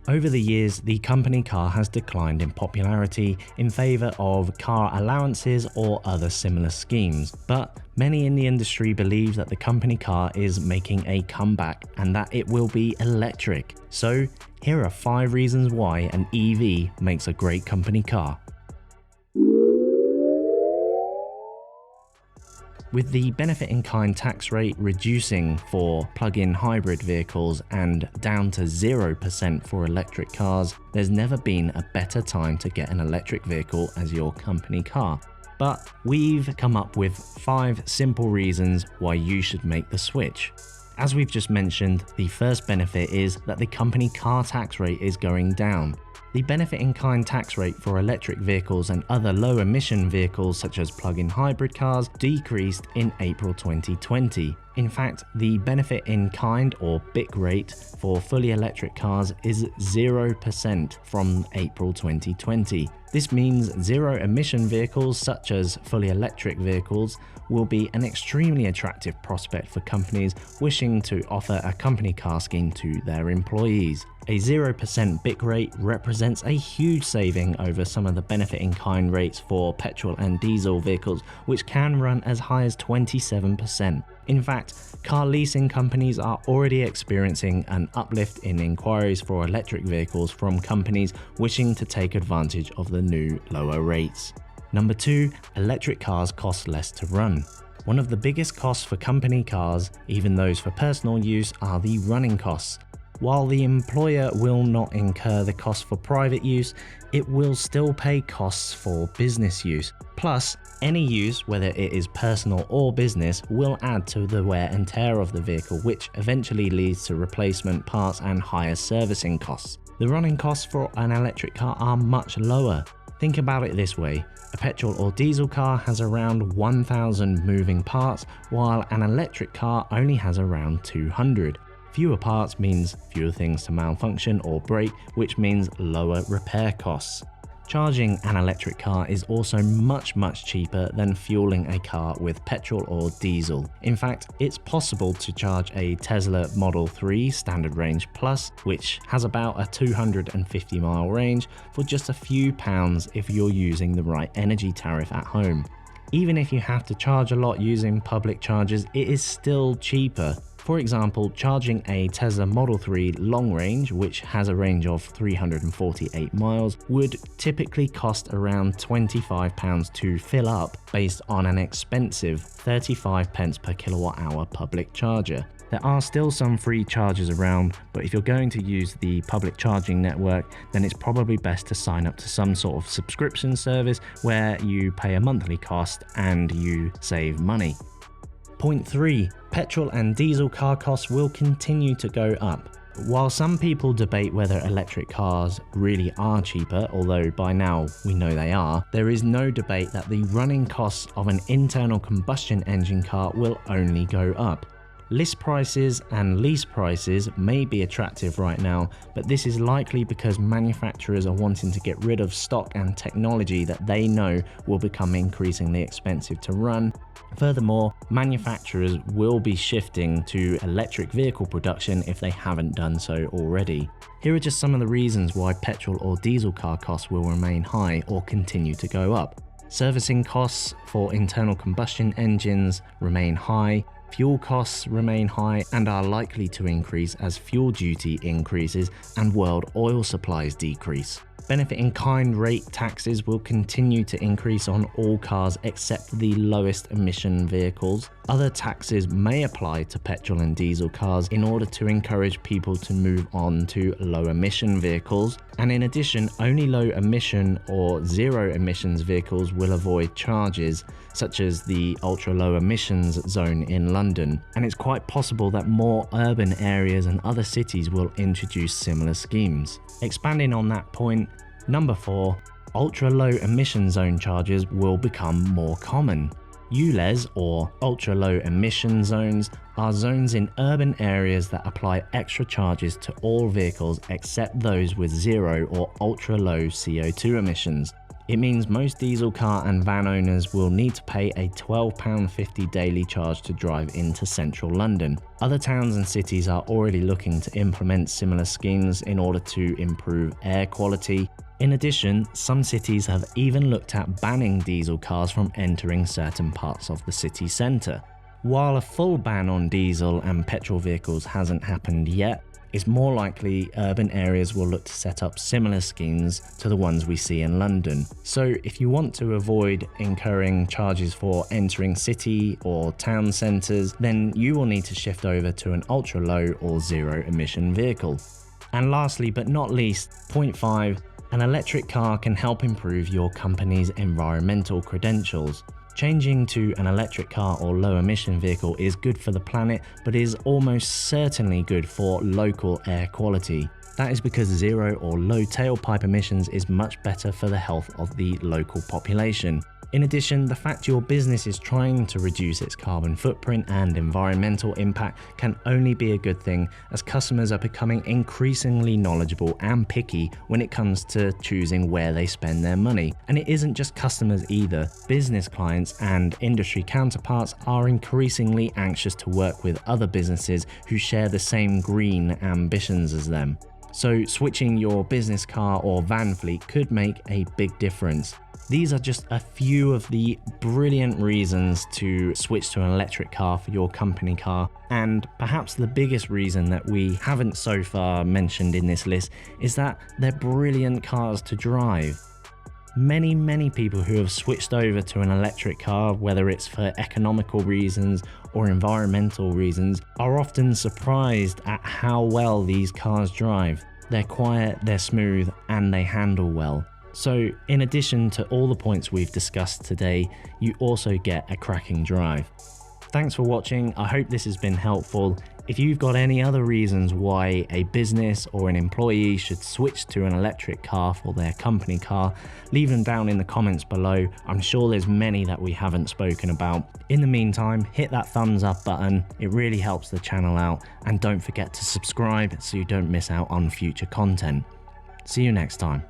Over the years, the company car has declined in popularity in favour of car allowances or other similar schemes, but many in the industry believe that the company car is making a comeback and that it will be electric. So here are 5 reasons why an EV makes a great company car. With the benefit-in-kind tax rate reducing for plug-in hybrid vehicles and down to 0% for electric cars, there's never been a better time to get an electric vehicle as your company car. But we've come up with 5 simple reasons why you should make the switch. As we've just mentioned, the first benefit is that the company car tax rate is going down. The benefit-in-kind tax rate for electric vehicles and other low-emission vehicles such as plug-in hybrid cars decreased in April 2020. In fact, the benefit-in-kind or BIC rate for fully electric cars is 0% from April 2020. This means zero-emission vehicles such as fully electric vehicles will be an extremely attractive prospect for companies wishing to offer a company car scheme to their employees. A 0% BIC rate represents a huge saving over some of the benefit-in-kind rates for petrol and diesel vehicles, which can run as high as 27%. In fact, car leasing companies are already experiencing an uplift in inquiries for electric vehicles from companies wishing to take advantage of the new lower rates. Number 2, electric cars cost less to run. One of the biggest costs for company cars, even those for personal use, are the running costs. While the employer will not incur the cost for private use, it will still pay costs for business use. Plus, any use, whether it is personal or business, will add to the wear and tear of the vehicle, which eventually leads to replacement parts and higher servicing costs. The running costs for an electric car are much lower. Think about it this way: a petrol or diesel car has around 1,000 moving parts, while an electric car only has around 200. Fewer parts means fewer things to malfunction or break, which means lower repair costs. Charging an electric car is also much cheaper than fueling a car with petrol or diesel. In fact, it's possible to charge a Tesla Model 3 Standard Range Plus, which has about a 250-mile range, for just a few pounds if you're using the right energy tariff at home. Even if you have to charge a lot using public chargers, it is still cheaper. For example, charging a Tesla Model 3 long range, which has a range of 348 miles, would typically cost around £25 to fill up based on an expensive 35 pence per kilowatt hour public charger. There are still some free chargers around, but if you're going to use the public charging network, then it's probably best to sign up to some sort of subscription service where you pay a monthly cost and you save money. Point 3. Petrol and diesel car costs will continue to go up. While some people debate whether electric cars really are cheaper, although by now we know they are, there is no debate that the running costs of an internal combustion engine car will only go up. List prices and lease prices may be attractive right now, but this is likely because manufacturers are wanting to get rid of stock and technology that they know will become increasingly expensive to run. Furthermore, manufacturers will be shifting to electric vehicle production if they haven't done so already. Here are just some of the reasons why petrol or diesel car costs will remain high or continue to go up. Servicing costs for internal combustion engines remain high. Fuel costs remain high and are likely to increase as fuel duty increases and world oil supplies decrease. Benefit-in-kind rate taxes will continue to increase on all cars except the lowest emission vehicles. Other taxes may apply to petrol and diesel cars in order to encourage people to move on to low emission vehicles. And in addition, only low emission or zero emissions vehicles will avoid charges, such as the ultra-low emissions zone in London. And it's quite possible that more urban areas and other cities will introduce similar schemes. Expanding on that point, number 4, ultra-low emission zone charges will become more common. ULEZ, or ultra-low emission zones, are zones in urban areas that apply extra charges to all vehicles except those with zero or ultra-low CO2 emissions. It means most diesel car and van owners will need to pay a £12.50 daily charge to drive into central London. Other towns and cities are already looking to implement similar schemes in order to improve air quality. In addition, some cities have even looked at banning diesel cars from entering certain parts of the city centre. While a full ban on diesel and petrol vehicles hasn't happened yet, it's more likely urban areas will look to set up similar schemes to the ones we see in London. So if you want to avoid incurring charges for entering city or town centres, then you will need to shift over to an ultra-low or zero emission vehicle. And lastly but not least, point 5, an electric car can help improve your company's environmental credentials. Changing to an electric car or low emission vehicle is good for the planet, but is almost certainly good for local air quality. That is because zero or low tailpipe emissions is much better for the health of the local population. In addition, the fact your business is trying to reduce its carbon footprint and environmental impact can only be a good thing, as customers are becoming increasingly knowledgeable and picky when it comes to choosing where they spend their money. And it isn't just customers either. Business clients and industry counterparts are increasingly anxious to work with other businesses who share the same green ambitions as them. So switching your business car or van fleet could make a big difference. These are just a few of the brilliant reasons to switch to an electric car for your company car, and perhaps the biggest reason that we haven't so far mentioned in this list is that they're brilliant cars to drive. Many people who have switched over to an electric car, whether it's for economical reasons or environmental reasons, are often surprised at how well these cars drive. They're quiet, they're smooth, and they handle well. So in addition to all the points we've discussed today, you also get a cracking drive. Thanks for watching. I hope this has been helpful. If you've got any other reasons why a business or an employee should switch to an electric car for their company car, leave them down in the comments below. I'm sure there's many that we haven't spoken about. In the meantime, hit that thumbs up button. It really helps the channel out. And don't forget to subscribe so you don't miss out on future content. See you next time.